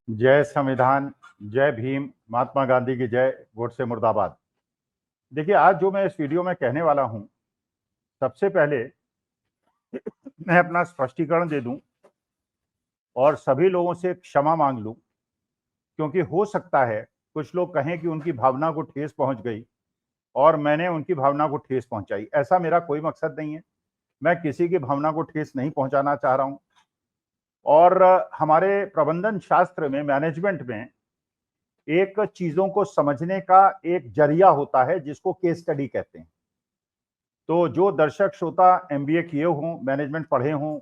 जय संविधान, जय भीम, महात्मा गांधी की जय, गोडसे मुर्दाबाद। देखिए, आज जो मैं इस वीडियो में कहने वाला हूं, सबसे पहले मैं अपना स्पष्टीकरण दे दूं और सभी लोगों से क्षमा मांग लूं, क्योंकि हो सकता है कुछ लोग कहें कि उनकी भावना को ठेस पहुंच गई और मैंने उनकी भावना को ठेस पहुंचाई। ऐसा मेरा कोई मकसद नहीं है। मैं किसी की भावना को ठेस नहीं पहुंचाना चाह रहा हूं। और हमारे प्रबंधन शास्त्र में, मैनेजमेंट में एक चीजों को समझने का एक जरिया होता है जिसको केस स्टडी कहते हैं। तो जो दर्शक श्रोता एमबीए किए हों, मैनेजमेंट पढ़े हों,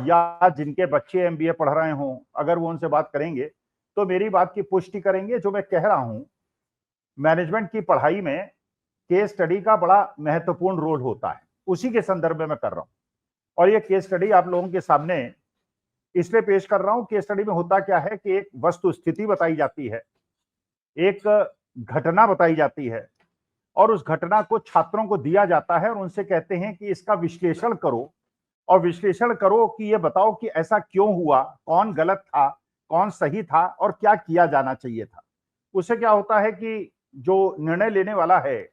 या जिनके बच्चे एमबीए पढ़ रहे हों, अगर वो उनसे बात करेंगे तो मेरी बात की पुष्टि करेंगे। जो मैं कह रहा हूं, मैनेजमेंट की पढ़ाई में केस स्टडी का बड़ा महत्वपूर्ण रोल होता है, उसी के संदर्भ में मैं कर रहा हूं। और ये केस स्टडी आप लोगों के सामने इसलिए पेश कर रहा हूं। केस स्टडी में होता क्या है कि एक वस्तु स्थिति बताई जाती है, एक घटना बताई जाती है, और उस घटना को छात्रों को दिया जाता है और उनसे कहते हैं कि इसका विश्लेषण करो, और विश्लेषण करो कि ये बताओ कि ऐसा क्यों हुआ, कौन गलत था, कौन सही था, और क्या किया जाना चाहिए था। उससे क्या होता है कि जो निर्णय लेने वाला है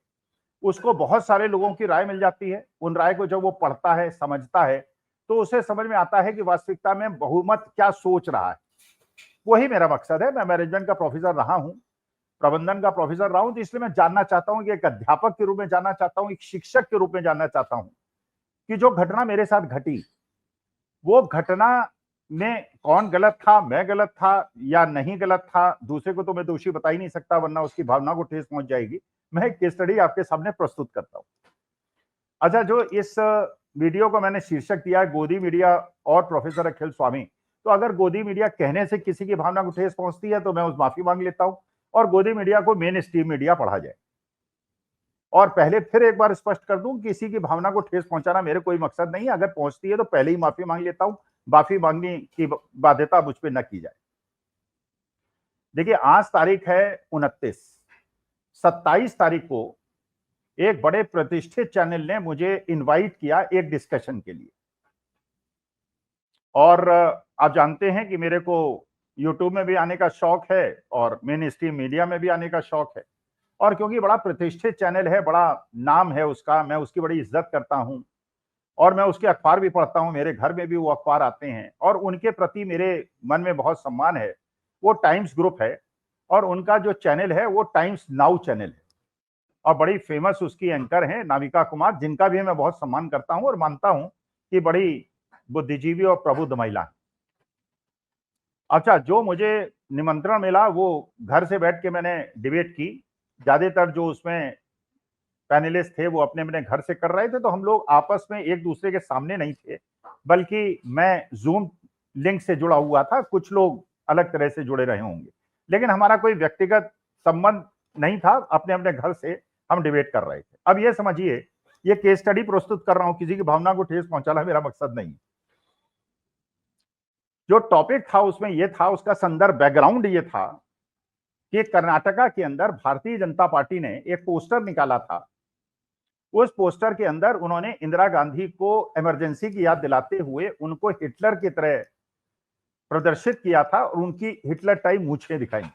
उसको बहुत सारे लोगों की राय मिल जाती है। उन राय को जब वो पढ़ता है, समझता है, तो उसे समझ में आता है कि वास्तविकता में बहुमत क्या सोच रहा है। वही मेरा मकसद है। मैं मैनेजमेंट का प्रोफेसर रहा हूं, प्रबंधन का प्रोफेसर रहा हूं, तो इसलिए मैं जानना चाहता हूं कि एक अध्यापक के रूप में जानना चाहता हूं, एक शिक्षक के रूप में जानना चाहता हूं कि जो घटना मेरे साथ घटी, वो घटना में कौन गलत था, मैं गलत था या नहीं गलत था। दूसरे को तो मैं दोषी बता ही नहीं सकता, वरना उसकी भावना को ठेस पहुंच जाएगी। मैं एक केस स्टडी आपके सामने प्रस्तुत करता हूं। अच्छा, जो इस वीडियो को मैंने शीर्षक दिया है गोदी मीडिया और प्रोफेसर अखिल स्वामी, तो अगर गोदी मीडिया कहने से किसी की भावना को ठेस पहुंचती है तो मैं उस माफी मांग लेता हूं, और गोदी मीडिया को मेन स्ट्रीम मीडिया पढ़ा जाए। और पहले फिर एक बार स्पष्ट कर दूं, किसी की भावना को ठेस पहुंचाना मेरे कोई मकसद नहीं है। अगर पहुंचती है तो पहले ही माफी मांग लेता हूं। माफी मांगने की बाध्यता मुझ पर न की जाए। देखिए, आज तारीख है 29। 27 तारीख को एक बड़े प्रतिष्ठित चैनल ने मुझे इनवाइट किया एक डिस्कशन के लिए। और आप जानते हैं कि मेरे को यूट्यूब में भी आने का शौक है और मेन स्ट्रीम मीडिया में भी आने का शौक है। और क्योंकि बड़ा प्रतिष्ठित चैनल है, बड़ा नाम है उसका, मैं उसकी बड़ी इज्जत करता हूं और मैं उसके अखबार भी पढ़ता हूं। मेरे घर में भी वो अखबार आते हैं और उनके प्रति मेरे मन में बहुत सम्मान है। वो टाइम्स ग्रुप है और उनका जो चैनल है वो टाइम्स नाउ चैनल है, और बड़ी फेमस उसकी एंकर हैं नाविका कुमार, जिनका भी मैं बहुत सम्मान करता हूं और मानता हूं कि बड़ी बुद्धिजीवी और प्रबुद्ध महिला है। अच्छा, जो मुझे निमंत्रण मिला वो घर से बैठ के मैंने डिबेट की। ज्यादातर जो उसमें पैनलिस्ट थे वो अपने अपने घर से कर रहे थे, तो हम लोग आपस में एक दूसरे के सामने नहीं थे, बल्कि मैं जूम लिंक से जुड़ा हुआ था। कुछ लोग अलग तरह से जुड़े रहे होंगे, लेकिन हमारा कोई व्यक्तिगत संबंध नहीं था। अपने अपने घर से हम डिबेट कर रहे थे। अब ये समझिए, ये केस स्टडी प्रस्तुत कर रहा हूं, किसी की भावना को ठेस पहुंचाना मेरा मकसद नहीं। जो टॉपिक था उसमें ये था, उसका संदर्भ, बैकग्राउंड ये था कि कर्नाटका के अंदर भारतीय जनता पार्टी ने एक पोस्टर निकाला था। उस पोस्टर के अंदर उन्होंने इंदिरा गांधी को इमरजेंसी की याद दिलाते हुए उनको हिटलर की तरह प्रदर्शित किया था और उनकी हिटलर टाइप मूछें दिखाई।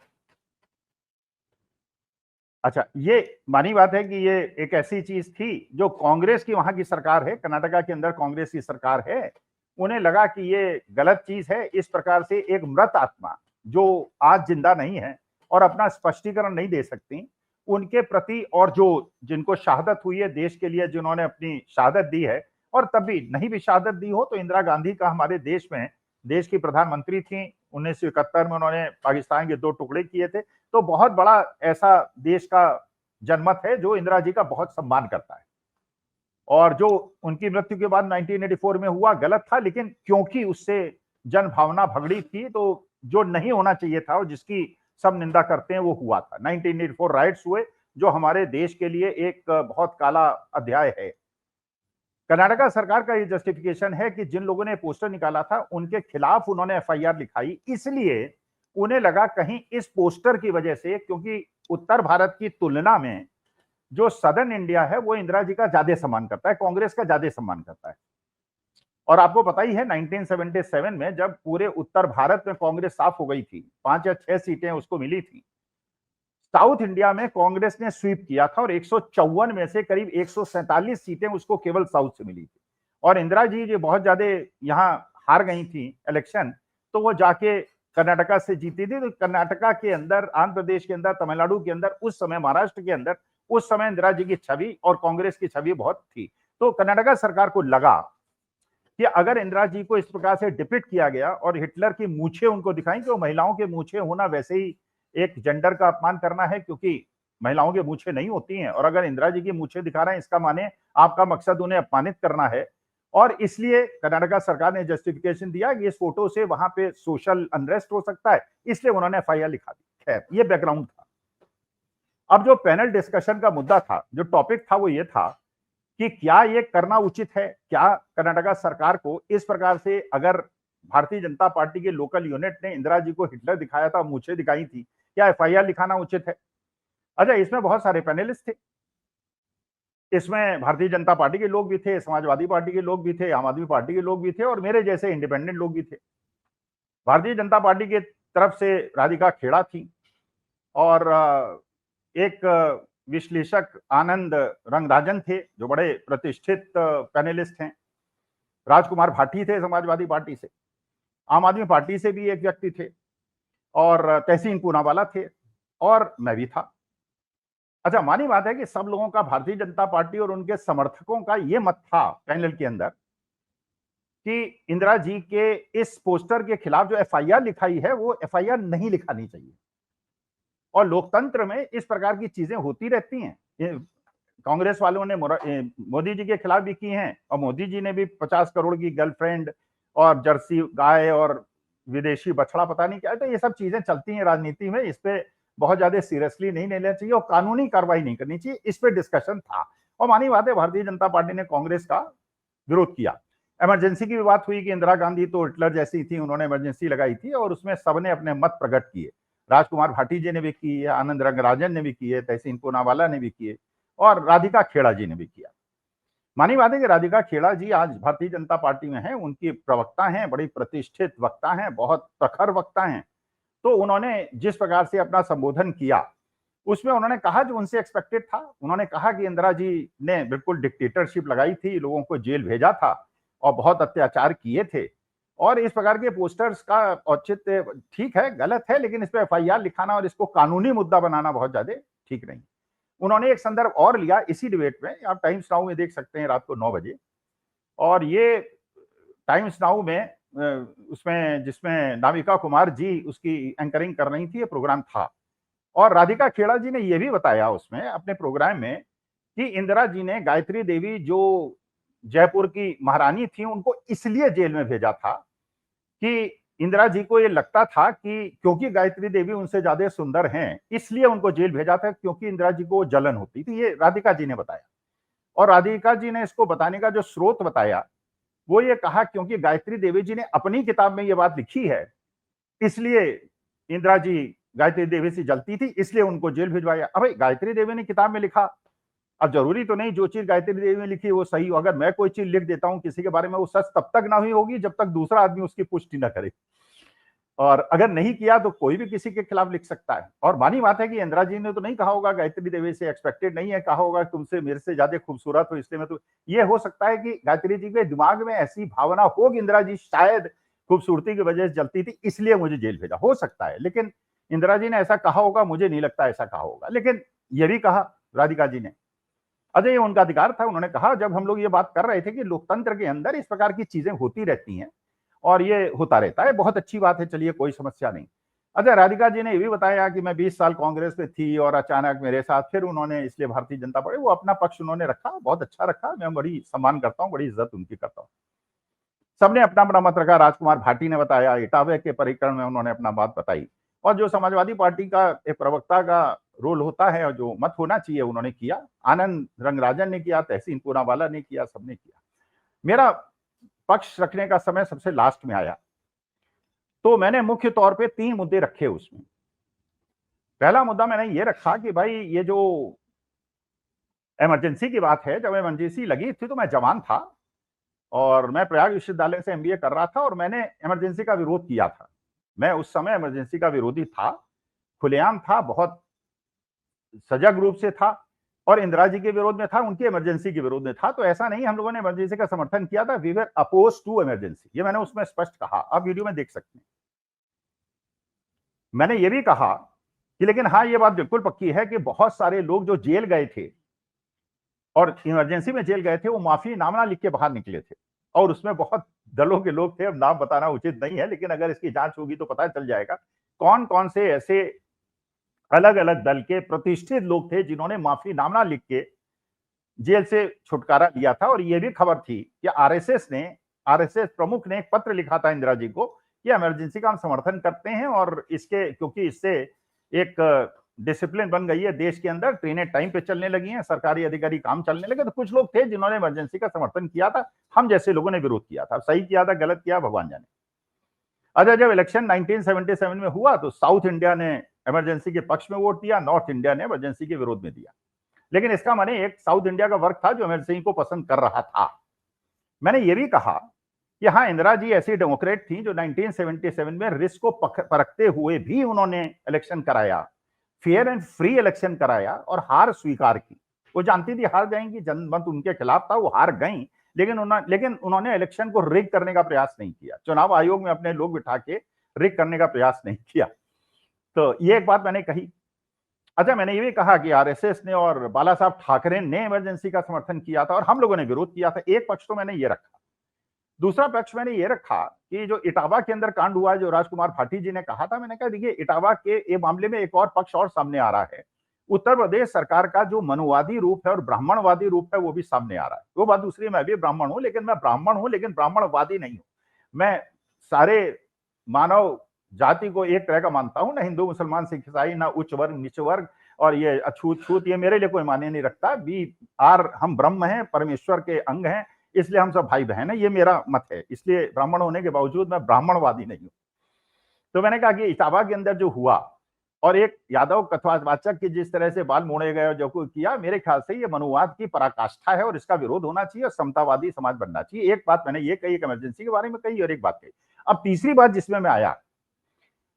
अच्छा, ये मानी बात है कि ये एक ऐसी चीज थी जो कांग्रेस की वहां की सरकार है, कर्नाटका के अंदर कांग्रेस की सरकार है, उन्हें लगा कि ये गलत चीज है। इस प्रकार से एक मृत आत्मा जो आज जिंदा नहीं है और अपना स्पष्टीकरण नहीं दे सकती, उनके प्रति, और जो जिनको शहादत हुई है देश के लिए, जिन्होंने अपनी शहादत दी है, और तब भी नहीं भी शहादत दी हो तो इंदिरा गांधी का हमारे देश में, देश की प्रधानमंत्री थी। 1971 में उन्होंने पाकिस्तान के 2 टुकड़े किए थे। तो बहुत बड़ा ऐसा देश का जनमत है जो इंदिरा जी का बहुत सम्मान करता है। और जो उनकी मृत्यु के बाद 1984 में हुआ गलत था, लेकिन क्योंकि उससे जन भावना भगड़ी थी, तो जो नहीं होना चाहिए था और जिसकी सब निंदा करते हैं वो हुआ था। 1984 राइट्स हुए, जो हमारे देश के लिए एक बहुत काला अध्याय है। कर्नाटका सरकार का ये जस्टिफिकेशन है कि जिन लोगों ने पोस्टर निकाला था उनके खिलाफ उन्होंने एफआईआर लिखाई, इसलिए उन्हें लगा कहीं इस पोस्टर की वजह से, क्योंकि उत्तर भारत की तुलना में जो सदर्न इंडिया है वो इंदिरा जी का ज्यादा सम्मान करता है, कांग्रेस का ज्यादा सम्मान करता है। और आपको पता ही है 1977 में जब पूरे उत्तर भारत में कांग्रेस साफ हो गई थी, 5 या 6 सीटें उसको मिली थी, साउथ इंडिया में कांग्रेस ने स्वीप किया था और 154 में से करीब 147 सीटें उसको केवल साउथ से मिली थी। और इंदिरा जी जो बहुत ज्यादा यहाँ हार गई थी इलेक्शन, तो वो जाके कर्नाटका से जीती थी। तो कर्नाटका के अंदर, आंध्र प्रदेश के अंदर, तमिलनाडु के अंदर, उस समय महाराष्ट्र के अंदर, उस समय इंदिरा जी की छवि और कांग्रेस की छवि बहुत थी। तो कर्नाटका सरकार को लगा कि अगर इंदिरा जी को इस प्रकार से डिपिक्ट किया गया और हिटलर की मूछें उनको दिखाई, तो महिलाओं के मूछें होना वैसे ही एक जेंडर का अपमान करना है, क्योंकि महिलाओं के मूछें नहीं होती हैं, और अगर इंदिरा जी की मूछें दिखा रहे हैं इसका माने आपका मकसद उन्हें अपमानित करना है। और इसलिए कर्नाटका सरकार ने जस्टिफिकेशन दिया कि इस फोटो से वहां पे सोशल अनरेस्ट हो सकता है, इसलिए उन्होंने एफआईआर लिखा दी। खैर, ये बैकग्राउंड था। अब जो पैनल डिस्कशन का मुद्दा था, जो टॉपिक था, वो ये था कि क्या ये करना उचित है, क्या कर्नाटका सरकार को इस प्रकार से, अगर भारतीय जनता पार्टी के लोकल यूनिट ने इंदिरा जी को हिटलर दिखाया था, मूछें दिखाई थी, क्या एफआईआर लिखाना उचित है? अच्छा, इसमें बहुत सारे पैनलिस्ट थे। इसमें भारतीय जनता पार्टी के लोग भी थे, समाजवादी पार्टी के लोग भी थे, आम आदमी पार्टी के लोग भी थे, और मेरे जैसे इंडिपेंडेंट लोग भी थे। भारतीय जनता पार्टी के तरफ से राधिका खेड़ा थी, और एक विश्लेषक आनंद रंगराजन थे, जो बड़े प्रतिष्ठित पैनलिस्ट हैं। राजकुमार भाटी थे समाजवादी पार्टी से। आम आदमी पार्टी से भी एक व्यक्ति थे, और तहसीन पूनावाला थे, और मैं भी था। अच्छा, मानी बात है कि सब लोगों का भारतीय जनता पार्टी और उनके समर्थकों का यह मत था पैनल के अंदर कि इंदिरा जी के इस पोस्टर के खिलाफ जो एफआईआर लिखाई है, वो एफआईआर नहीं लिखानी चाहिए। और लोकतंत्र में इस प्रकार की चीजें होती रहती हैं। कांग्रेस वालों ने मोदी जी के खिलाफ भी की हैं, और मोदी जी ने भी 50 करोड़ की गर्लफ्रेंड और जर्सी गाय और विदेशी बछड़ा पता नहीं क्या, तो ये सब चीजें चलती हैं राजनीति में। इस पे बहुत ज्यादा सीरियसली नहीं लेना चाहिए, और कानूनी कार्रवाई नहीं करनी चाहिए। इस पे डिस्कशन था, और मानी बात है भारतीय जनता पार्टी ने कांग्रेस का विरोध किया। इमरजेंसी की भी बात हुई कि इंदिरा गांधी तो हिटलर जैसी थी, उन्होंने इमरजेंसी लगाई थी, और उसमें सबने अपने मत प्रकट किए। राजकुमार भाटी जी ने भी की है, आनंद रंगराजन ने भी की है, तहसीन पूनावाला ने भी किए, और राधिका खेड़ा जी ने भी किया। मानी बात है कि राधिका खेड़ा जी आज भारतीय जनता पार्टी में है, उनकी प्रवक्ता हैं, बड़ी प्रतिष्ठित वक्ता हैं, बहुत प्रखर वक्ता हैं। तो उन्होंने जिस प्रकार से अपना संबोधन किया, उसमें उन्होंने कहा जो उनसे एक्सपेक्टेड था। उन्होंने कहा कि इंदिरा जी ने बिल्कुल डिक्टेटरशिप लगाई थी, लोगों को जेल भेजा था, और बहुत अत्याचार किए थे, और इस प्रकार के पोस्टर्स का औचित्य ठीक है, गलत है, लेकिन इस पर एफआईआर लिखाना और इसको कानूनी मुद्दा बनाना बहुत ज्यादा ठीक नहीं। उन्होंने एक संदर्भ और लिया इसी डिबेट में, आप टाइम्स नाउ में देख सकते हैं, रात को 9 बजे। और ये टाइम्स नाउ में उसमें, जिसमें नाविका कुमार जी उसकी एंकरिंग कर रही थी, ये प्रोग्राम था। और राधिका खेड़ा जी ने यह भी बताया उसमें अपने प्रोग्राम में कि इंदिरा जी ने गायत्री देवी, जो जयपुर की महारानी थी, उनको इसलिए जेल में भेजा था कि इंदिरा जी को ये लगता था कि क्योंकि गायत्री देवी उनसे ज्यादा सुंदर हैं, इसलिए उनको जेल भेजा था, क्योंकि इंदिरा जी को जलन होती थी। ये राधिका जी ने बताया। और राधिका जी ने इसको बताने का जो स्रोत बताया, वो ये कहा क्योंकि गायत्री देवी जी ने अपनी किताब में ये बात लिखी है, इसलिए इंदिरा जी गायत्री देवी से जलती थी, इसलिए उनको जेल भिजवाया। अब गायत्री देवी ने किताब में लिखा, अब जरूरी तो नहीं जो चीज गायत्री देवी ने लिखी वो सही हो। अगर मैं कोई चीज लिख देता हूं किसी के बारे में, वो सच तब तक ना हुई होगी जब तक दूसरा आदमी उसकी पुष्टि ना करे, और अगर नहीं किया तो कोई भी किसी के खिलाफ लिख सकता है। और मानी बात है कि इंदिरा जी ने तो नहीं कहा होगा गायत्री देवी से, एक्सपेक्टेड नहीं है, कहा होगा तुमसे मेरे से ज्यादा खूबसूरत हो इसलिए मैं, तो ये हो सकता है कि गायत्री जी के दिमाग में ऐसी भावना हो कि इंदिरा जी शायद खूबसूरती की वजह से जलती थी, इसलिए मुझे जेल भेजा, हो सकता है। लेकिन इंदिरा जी ने ऐसा कहा होगा, मुझे नहीं लगता ऐसा कहा होगा। लेकिन यह भी कहा राधिका जी ने, अजय ये उनका अधिकार था। उन्होंने कहा जब हम लोग ये बात कर रहे थे कि लोकतंत्र के अंदर इस प्रकार की चीजें होती रहती हैं और ये होता रहता है, बहुत अच्छी बात है, चलिए कोई समस्या नहीं। अच्छा, राधिका जी ने ये भी बताया कि मैं 20 साल कांग्रेस में थी और अचानक मेरे साथ फिर उन्होंने इसलिए भारतीय जनता पार्टी, वो अपना पक्ष उन्होंने रखा, बहुत अच्छा रखा, मैं बड़ी सम्मान करता हूँ, बड़ी इज्जत उनकी करता हूँ। सबने अपना अपना मत रखा। राजकुमार भाटी ने बताया, इटावे के परिक्रम में उन्होंने अपना बात बताई, और जो समाजवादी पार्टी का एक प्रवक्ता का रोल होता है और जो मत होना चाहिए उन्होंने किया। आनंद रंगराजन ने किया, तहसीन पूनावाला ने किया, सबने किया। मेरा पक्ष रखने का समय सबसे लास्ट में आया, तो मैंने मुख्य तौर पे 3 मुद्दे रखे उसमें। पहला मुद्दा मैंने ये रखा कि भाई ये जो इमरजेंसी की बात है, जब इमरजेंसी लगी थी तो मैं जवान था, और मैं प्रयाग विश्वविद्यालय से एमबीए कर रहा था और मैंने इमरजेंसी का विरोध किया था। मैं उस समय इमरजेंसी का विरोधी था, खुलेआम था, बहुत सजग रूप से था और इंदिरा जी के विरोध में था, उनके इमरजेंसी के विरोध में था। तो ऐसा नहीं हम लोगों ने इमरजेंसी का समर्थन किया था, we were oppose to emergency, ये मैंने उसमें स्पष्ट कहा, आप वीडियो में देख सकते हैं। मैंने ये भी कहा कि लेकिन हाँ, ये बात बिल्कुल पक्की है कि बहुत सारे लोग जो जेल गए थे और इमरजेंसी में जेल गए थे, वो माफीनामा लिख के बाहर निकले थे और उसमें बहुत दलों के लोग थे। अब नाम बताना उचित नहीं है, लेकिन अगर इसकी जांच होगी तो पता चल जाएगा कौन कौन से ऐसे अलग अलग दल के प्रतिष्ठित लोग थे जिन्होंने माफीनामा लिख के जेल से छुटकारा लिया था। और यह भी खबर थी कि आरएसएस प्रमुख ने एक पत्र लिखा था इंदिरा जी को कि इमरजेंसी का हम समर्थन करते हैं और इसके क्योंकि इससे एक डिसिप्लिन बन गई है देश के अंदर, ट्रेनें टाइम पे चलने लगी हैं, सरकारी अधिकारी काम चलने लगे। तो कुछ लोग थे जिन्होंने इमरजेंसी का समर्थन किया था, हम जैसे लोगों ने विरोध किया था। सही किया था गलत किया भगवान जाने। अच्छा, जब इलेक्शन 1977 में हुआ तो साउथ इंडिया ने इमरजेंसी के पक्ष में वोट दिया, नॉर्थ इंडिया ने इमरजेंसी के विरोध में दिया। लेकिन इसका माने एक साउथ इंडिया का वर्ग था जो इमरजेंसी को पसंद कर रहा था। मैंने ये भी कहा कि हाँ, इंदिरा जी ऐसी डेमोक्रेट थी जो 1977 में रिस्क को परखते हुए भी उन्होंने इलेक्शन कराया, फेयर एंड फ्री इलेक्शन कराया और हार स्वीकार की। वो जानती थी हार जाएंगी, जनमत उनके खिलाफ था, वो हार गई, लेकिन उन्होंने इलेक्शन को रिग करने का प्रयास नहीं किया, चुनाव आयोग में अपने लोग बिठा के रिग करने का प्रयास नहीं किया। तो ये एक बात मैंने कही। अच्छा, मैंने ये भी कहा कि आरएसएस ने और बाला साहब ठाकरे ने इमरजेंसी का समर्थन किया था और हम लोगों ने विरोध किया था। एक पक्ष तो मैंने ये रखा। दूसरा पक्ष मैंने ये रखा कि जो इटावा के अंदर कांड हुआ, जो राजकुमार भाटी जी ने कहा था, मैंने कहा देखिए, इटावा के ये मामले में एक और पक्ष और सामने आ रहा है। उत्तर प्रदेश सरकार का जो मनुवादी रूप है और ब्राह्मणवादी रूप है वो भी सामने आ रहा है। वो बात दूसरी, मैं भी ब्राह्मण हूं, लेकिन मैं ब्राह्मण हूं लेकिन ब्राह्मणवादी नहीं हूं। मैं सारे मानव जाति को एक तरह का मानता हूं, ना हिंदू मुसलमान सिख ईसाई, ना उच्च वर्ग नीच वर्ग और ये अछूत छूत, ये मेरे लिए कोई मायने नहीं रखता। हम ब्रह्म हैं, परमेश्वर के अंग हैं, इसलिए हम सब भाई बहन हैं, ये मेरा मत है। इसलिए ब्राह्मण होने के बावजूद मैं ब्राह्मणवादी नहीं हूं। तो मैंने कहा कि इटावा के अंदर जो हुआ और एक यादव कथावाचक की जिस तरह से बाल मोड़े गए और जो कुछ किया, मेरे ख्याल से ये मनुवाद की पराकाष्ठा है और इसका विरोध होना चाहिए और समतावादी समाज बनना चाहिए। एक बात मैंने ये कही, एक इमरजेंसी के बारे में कही और एक बात कही। अब तीसरी बात जिसमें मैं आया,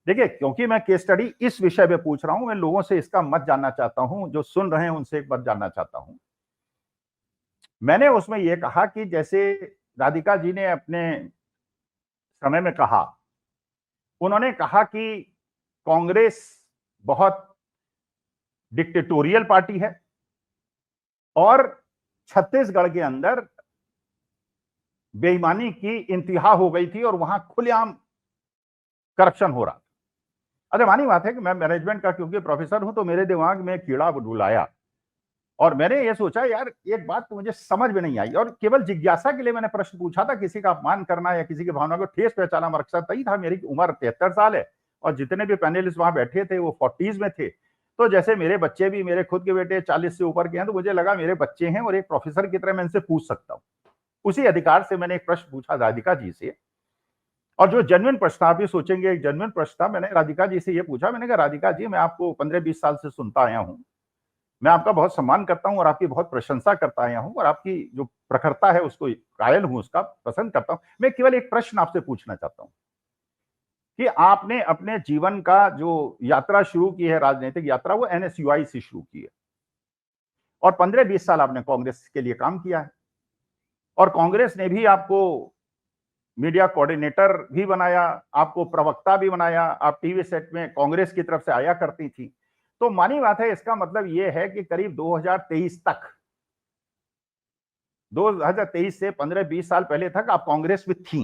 देखिए, क्योंकि मैं केस स्टडी इस विषय में पूछ रहा हूं, मैं लोगों से इसका मत जानना चाहता हूं, जो सुन रहे हैं उनसे एक बात जानना चाहता हूं। मैंने उसमें यह कहा कि जैसे राधिका जी ने अपने समय में कहा, उन्होंने कहा कि कांग्रेस बहुत डिक्टेटोरियल पार्टी है और छत्तीसगढ़ के अंदर बेईमानी की इंतहा हो गई थी और वहां खुलेआम करप्शन हो रहा था। अच्छा, मानी बात है कि मैं मैनेजमेंट का क्योंकि प्रोफेसर हूं, तो मेरे दिमाग में कीड़ा डुलाया और मैंने ये सोचा, यार एक बात तो मुझे समझ में नहीं आई और केवल जिज्ञासा के लिए मैंने प्रश्न पूछा था। किसी का अपमान करना या किसी की भावना को ठेस पहुंचाना मकसद नहीं था। मेरी उम्र 73 साल है और जितने भी पैनलिस्ट वहां बैठे थे वो 40s में थे। तो जैसे मेरे बच्चे भी, मेरे खुद के बेटे 40 से ऊपर के हैं, तो मुझे लगा मेरे बच्चे हैं और एक प्रोफेसर की तरह मैं इनसे पूछ सकता हूँ। उसी अधिकार से मैंने एक प्रश्न पूछा राधिका जी से और जो जेन्युइन प्रश्न, आप भी सोचेंगे एक जेन्युइन प्रश्न था। मैंने राधिका जी से ये पूछा, मैंने कहा राधिका जी, मैं आपको 15-20 साल से सुनता आया हूं, मैं आपका बहुत सम्मान करता हूं और आपकी बहुत प्रशंसा करता आया हूं और आपकी जो प्रखरता है उसको कायल हूं, उसका पसंद करता हूं। मैं केवल एक प्रश्न आपसे पूछना चाहता हूं कि आपने अपने जीवन का जो यात्रा शुरू की है, राजनीतिक यात्रा, वो एनएसयूआई से शुरू की है और 15-20 साल आपने कांग्रेस के लिए काम किया है और कांग्रेस ने भी आपको मीडिया कोऑर्डिनेटर भी बनाया, आपको प्रवक्ता भी बनाया, आप टीवी सेट में कांग्रेस की तरफ से आया करती थी। तो मानी बात है, इसका मतलब यह है कि करीब 2023 तक, 2023 से 15-20 साल पहले तक आप कांग्रेस में थी।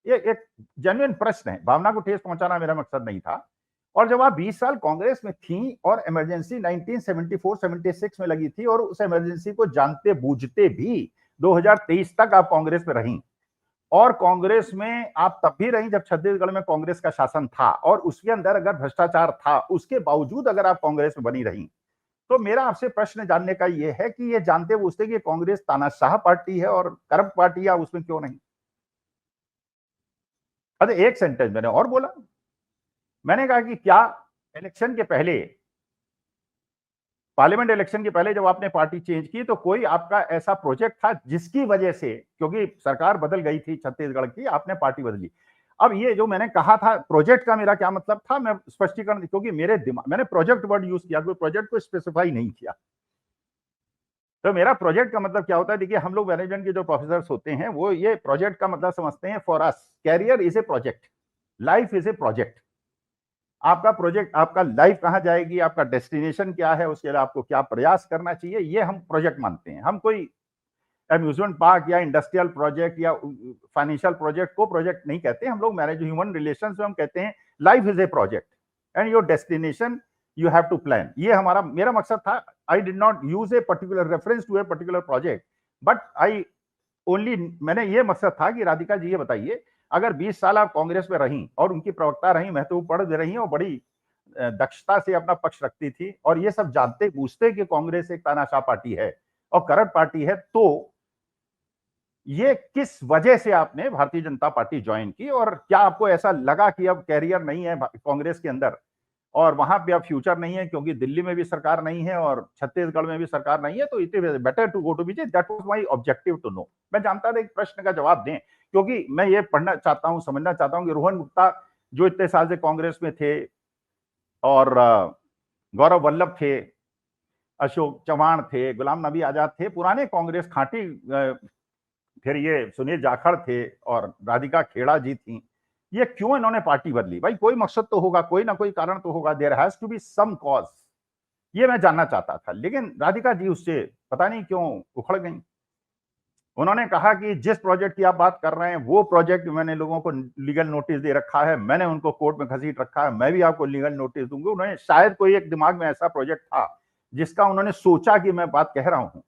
ये एक जेन्युइन प्रश्न है, भावना को ठेस पहुंचाना मेरा मकसद नहीं था। और जब आप 20 साल कांग्रेस में थी और इमरजेंसी 1974-76 में लगी थी और उस इमरजेंसी को जानते बूझते भी 2023 तक आप कांग्रेस में रही और कांग्रेस में आप तब भी रही जब छत्तीसगढ़ में कांग्रेस का शासन था और उसके अंदर अगर भ्रष्टाचार था, उसके बावजूद अगर आप कांग्रेस में बनी रही, तो मेरा आपसे प्रश्न जानने का यह है कि ये जानते बूझते कि कांग्रेस तानाशाह पार्टी है और करप्ट पार्टी है, उसमें क्यों नहीं? अरे एक सेंटेंस मैंने और बोला, मैंने कहा कि क्या इलेक्शन के पहले पार्लियामेंट इलेक्शन के पहले जब आपने पार्टी चेंज की तो कोई आपका ऐसा प्रोजेक्ट था जिसकी वजह से, क्योंकि सरकार बदल गई थी छत्तीसगढ़ की, आपने पार्टी बदली। अब ये जो मैंने कहा था प्रोजेक्ट का मेरा क्या मतलब था, मैं स्पष्टीकरण, क्योंकि मेरे दिमाग, मैंने प्रोजेक्ट वर्ड यूज किया, कोई प्रोजेक्ट को स्पेसिफाई नहीं किया। तो मेरा प्रोजेक्ट का मतलब क्या होता है, देखिए हम लोग मैनेजमेंट के जो प्रोफेसर होते हैं वो ये प्रोजेक्ट का मतलब समझते हैं, for us career is a project, life is a project. आपका प्रोजेक्ट, आपका लाइफ कहां जाएगी, आपका डेस्टिनेशन क्या है, उसके लिए आपको क्या प्रयास करना चाहिए, ये हम प्रोजेक्ट मानते हैं। हम कोई अम्यूजमेंट पार्क या इंडस्ट्रियल प्रोजेक्ट या फाइनेंशियल प्रोजेक्ट को प्रोजेक्ट नहीं कहते। हम लोग मैनेज ह्यूमन रिलेशन में हम कहते हैं life is a project and your destination you have to plan. ये हमारा, मेरा मकसद था। I did not use a particular reference to a particular project, but I only, मैंने ये मकसद था कि राधिका जी ये बताइए, अगर 20 साल आप कांग्रेस में रहीं और उनकी प्रवक्ता रहीं, महत्वपूर्ण रही और बड़ी दक्षता से अपना पक्ष रखती थी, और ये सब जानते बूझते कि कांग्रेस एक तानाशाह पार्टी है और करप्ट पार्टी है, तो ये किस वजह से आपने भारतीय जनता पार्टी ज्वाइन की, और क्या आपको ऐसा लगा कि अब कैरियर नहीं है कांग्रेस के अंदर और वहां पे अब फ्यूचर नहीं है, क्योंकि दिल्ली में भी सरकार नहीं है और छत्तीसगढ़ में भी सरकार नहीं है, तो it is better to go to BJP. That was my objective to know. मैं जानता था एक प्रश्न का जवाब दें, क्योंकि मैं ये पढ़ना चाहता हूं, समझना चाहता हूं कि रोहन गुप्ता जो इतने साल से कांग्रेस में थे, और गौरव वल्लभ थे, अशोक चव्हाण थे, गुलाम नबी आजाद थे, पुराने कांग्रेस खांटी, फिर ये सुनील जाखड़ थे और राधिका खेड़ा जी थी, ये क्यों इन्होंने पार्टी बदली? भाई कोई मकसद तो होगा, कोई ना कोई कारण तो होगा, there has to be some cause. ये मैं जानना चाहता था, लेकिन राधिका जी उससे पता नहीं क्यों उखड़ गई। उन्होंने कहा कि जिस प्रोजेक्ट की आप बात कर रहे हैं वो प्रोजेक्ट मैंने लोगों को लीगल नोटिस दे रखा है, मैंने उनको कोर्ट में घसीट रखा है, मैं भी आपको लीगल नोटिस दूंगा। उन्होंने शायद कोई एक दिमाग में ऐसा प्रोजेक्ट था जिसका उन्होंने सोचा कि मैं बात कह रहा हूं,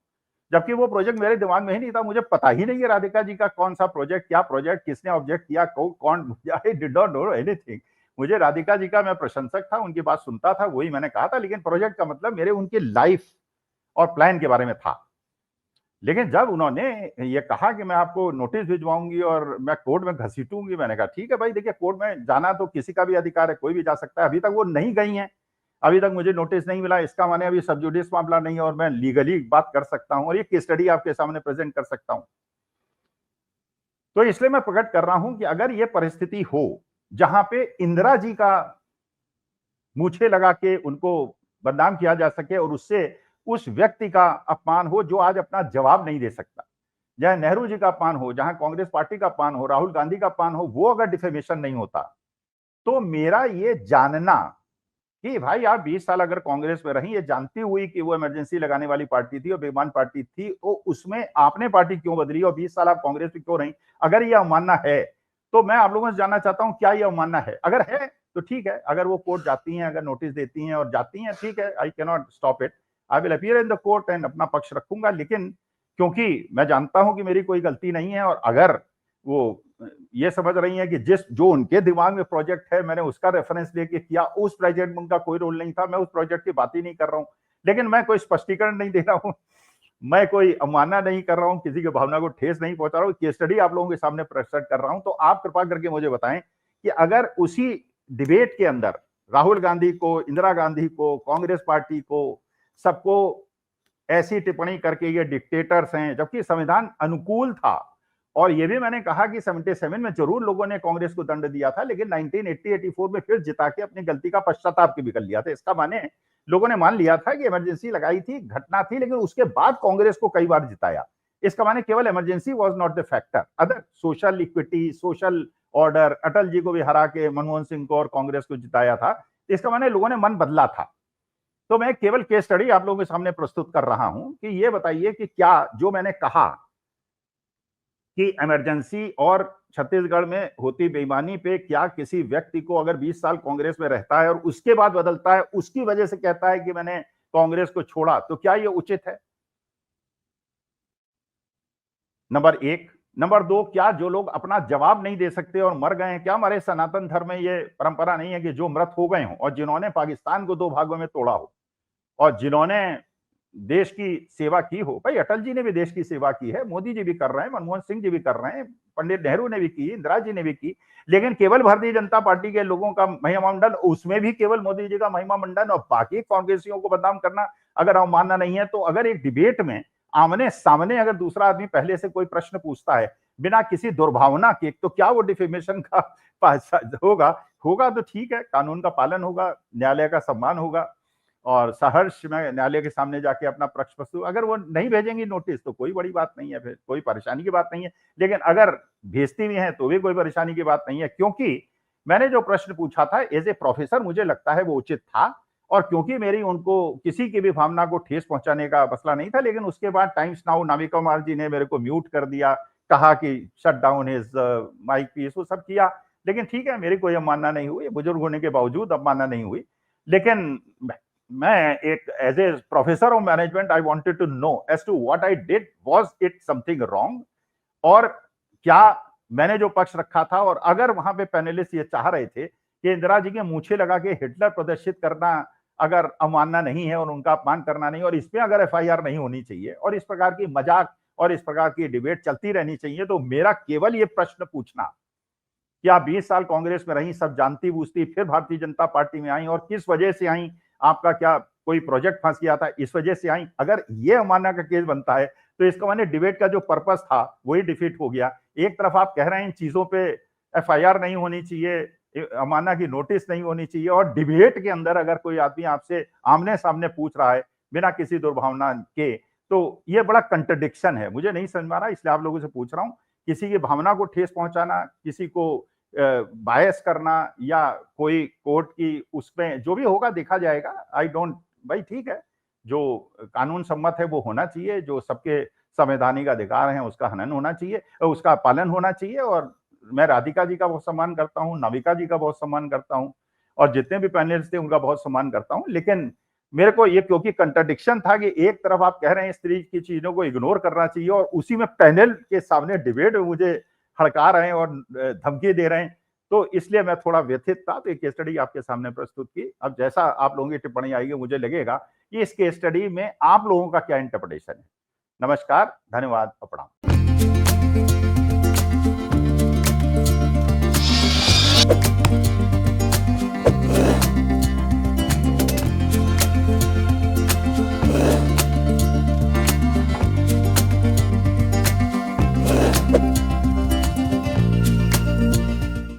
जबकि वो प्रोजेक्ट मेरे दिमाग में ही नहीं था। मुझे पता ही नहीं है राधिका जी का कौन सा प्रोजेक्ट, क्या प्रोजेक्ट, किसने ऑब्जेक्ट किया, कौन, आई डिड नॉट नो एनीथिंग। मुझे राधिका जी का, मैं प्रशंसक था, उनकी बात सुनता था, वही मैंने कहा था, लेकिन प्रोजेक्ट का मतलब मेरे उनकी लाइफ और प्लान के बारे में था। लेकिन जब उन्होंने ये कहा कि मैं आपको नोटिस भिजवाऊंगी और मैं कोर्ट में घसीटूंगी, मैंने कहा ठीक है भाई, देखिए कोर्ट में जाना तो किसी का भी अधिकार है, कोई भी जा सकता है। अभी तक वो नहीं गई हैं, अभी तक मुझे नोटिस नहीं मिला, इसका माने अभी सब जुडिस मामला नहीं है और मैं लीगली बात कर सकता हूं और ये केस स्टडी आपके सामने प्रेजेंट कर सकता हूं। तो इसलिए मैं प्रकट कर रहा हूं कि अगर ये परिस्थिति हो जहां पे इंदिरा जी का मूछे लगा के उनको बदनाम किया जा सके और उससे उस व्यक्ति का अपमान हो जो आज अपना जवाब नहीं दे सकता, जहां नेहरू जी का अपमान हो, जहां कांग्रेस पार्टी का अपमान हो, राहुल गांधी का अपमान हो, वो अगर डिफेमेशन नहीं होता, तो मेरा ये जानना कि भाई आप 20 साल अगर कांग्रेस में रही, ये जानती हुई कि वो इमरजेंसी लगाने वाली पार्टी थी और बेईमान पार्टी थी, वो उसमें आपने पार्टी क्यों बदली और 20 साल आप कांग्रेस में क्यों रही? अगर ये अवमानना है तो मैं आप लोगों से जानना चाहता हूं क्या ये अवमानना है? अगर है तो ठीक है, अगर वो कोर्ट जाती हैं, अगर नोटिस देती हैं और जाती हैं, ठीक है, I can not stop it, I will appear in the court and अपना पक्ष रखूंगा। लेकिन क्योंकि मैं जानता हूं कि मेरी कोई गलती नहीं है और अगर वो ये समझ रही हैं कि जो उनके दिमाग में प्रोजेक्ट है मैंने उसका रेफरेंस लेके किया, उस प्रोजेक्ट में उनका कोई रोल नहीं था, मैं उस प्रोजेक्ट की बात ही नहीं कर रहा हूं। लेकिन मैं कोई स्पष्टीकरण नहीं दे रहा हूं, मैं कोई अवमानना नहीं कर रहा हूं, किसी की भावना को ठेस नहीं पहुंचा रहा हूं, केस स्टडी आप लोगों के सामने प्रस्तुत कर रहा हूं। तो आप कृपा करके मुझे बताएं कि अगर उसी डिबेट के अंदर राहुल गांधी को, इंदिरा गांधी को, कांग्रेस पार्टी को, सबको ऐसी टिप्पणी करके ये डिक्टेटर्स हैं, जबकि संविधान अनुकूल था, और ये भी मैंने कहा कि 77 में जरूर लोगों ने कांग्रेस को दंड दिया था, लेकिन 1980-84 में फिर जिता के अपनी गलती का पश्चाताप भी कर लिया था। इसका माने लोगों ने मान लिया था कि इमरजेंसी लगाई थी, घटना थी, लेकिन उसके बाद कांग्रेस को कई बार जिताया। इसका माने केवल emergency was not the factor, other social equity, social order, Atal ji को भी हरा के मनमोहन सिंह को और कांग्रेस को जिताया था। इसका माने लोगों ने मन बदला था। तो मैं केवल केस स्टडी आप लोगों के सामने प्रस्तुत कर रहा हूं कि ये बताइए कि क्या जो मैंने कहा कि इमरजेंसी और छत्तीसगढ़ में होती बेईमानी पे क्या किसी व्यक्ति को अगर 20 साल कांग्रेस में रहता है और उसके बाद बदलता है, उसकी वजह से कहता है कि मैंने कांग्रेस को छोड़ा, तो क्या ये उचित है? नंबर एक। नंबर दो, क्या जो लोग अपना जवाब नहीं दे सकते और मर गए हैं, क्या हमारे सनातन धर्म में ये परंपरा नहीं है कि जो मृत हो गए हों और जिन्होंने पाकिस्तान को दो भागों में तोड़ा हो और जिन्होंने देश की सेवा की हो। भाई अटल जी ने भी देश की सेवा की है, मोदी जी भी कर रहे हैं, मनमोहन सिंह जी भी कर रहे हैं, पंडित नेहरू ने भी की, इंदिरा जी ने भी की, लेकिन केवल भारतीय जनता पार्टी के लोगों का महिमा मंडन, उसमें भी केवल मोदी जी का महिमा मंडन और बाकी कांग्रेसियों को बदनाम करना अगर अवमानना नहीं है, तो अगर एक डिबेट में आमने सामने अगर दूसरा आदमी पहले से कोई प्रश्न पूछता है बिना किसी दुर्भावना के, तो क्या वो डिफेमेशन का होगा? होगा तो ठीक है, कानून का पालन होगा, न्यायालय का सम्मान होगा और सहर्ष मैं न्यायालय के सामने जाके अपना पक्ष प्रस्तुत, अगर वो नहीं भेजेंगी नोटिस तो कोई बड़ी बात नहीं है, फिर कोई परेशानी की बात नहीं है। लेकिन अगर भेजती भी हैं तो भी कोई परेशानी की बात नहीं है, क्योंकि मैंने जो प्रश्न पूछा था एज ए प्रोफेसर मुझे लगता है वो उचित था और क्योंकि मेरी उनको किसी की भी भावना को ठेस पहुंचाने का मसला नहीं था, लेकिन उसके बाद टाइम्स नाउ नाविका कुमार जी ने मेरे को म्यूट कर दिया, कहा कि shut down his mic piece, वो सब किया। लेकिन ठीक है, मेरी कोई अवमानना नहीं हुई, बुजुर्ग होने के बावजूद अवमानना नहीं हुई। लेकिन मैं एक as a professor of management I wanted to know as to what I did, was it something wrong, और क्या मैंने जो पक्ष रखा था, और अगर वहां पे पैनलिस्ट ये चाह रहे थे कि इंदिरा जी के मूछे लगा के हिटलर प्रदर्शित करना अगर अवमानना नहीं है और उनका अपमान करना नहीं, और इसमें अगर एफआईआर नहीं होनी चाहिए और इस प्रकार की मजाक और इस प्रकार की डिबेट चलती रहनी चाहिए, तो मेरा केवल ये प्रश्न पूछना कि आप 20 साल कांग्रेस में रही, सब जानती बूझती, फिर भारतीय जनता पार्टी में आई और किस वजह से आई, आपका क्या कोई प्रोजेक्ट फंस गया था, इस वजह से आई, अगर ये अवमानना का केस बनता है तो इसका माने डिबेट का जो पर्पस था वही डिफीट हो गया। एक तरफ आप कह रहे हैं इन चीजों पे एफआईआर नहीं होनी चाहिए, अवमानना की नोटिस नहीं होनी चाहिए, और डिबेट के अंदर अगर कोई आदमी आपसे आमने सामने पूछ रहा है बिना किसी दुर्भावना के, तो ये बड़ा कंट्रडिक्शन है, मुझे नहीं समझ में आ रहा, इसलिए आप लोगों से पूछ रहा हूं। किसी की भावना को ठेस पहुंचाना, किसी को बायस करना, या कोई कोर्ट की उसमें जो भी होगा देखा जाएगा, आई डोंट, भाई ठीक है, जो कानून सम्मत है वो होना चाहिए, जो सबके संवैधानिक अधिकार हैं उसका हनन होना चाहिए, उसका पालन होना चाहिए। और मैं राधिका जी का बहुत सम्मान करता हूँ, नाविका जी का बहुत सम्मान करता हूँ, और जितने भी पैनलिस्ट थे उनका बहुत सम्मान करता हूँ, लेकिन मेरे को ये क्योंकि कंट्रडिक्शन था कि एक तरफ आप कह रहे हैं स्त्री की चीजों को इग्नोर करना चाहिए और उसी में पैनल के सामने डिबेट में मुझे हड़का रहे हैं और धमकी दे रहे हैं, तो इसलिए मैं थोड़ा व्यथित था, तो एक केस स्टडी आपके सामने प्रस्तुत की। अब जैसा आप लोगों की टिप्पणी आएगी मुझे लगेगा कि इस केस स्टडी में आप लोगों का क्या इंटरप्रिटेशन है। नमस्कार, धन्यवाद और प्रणाम।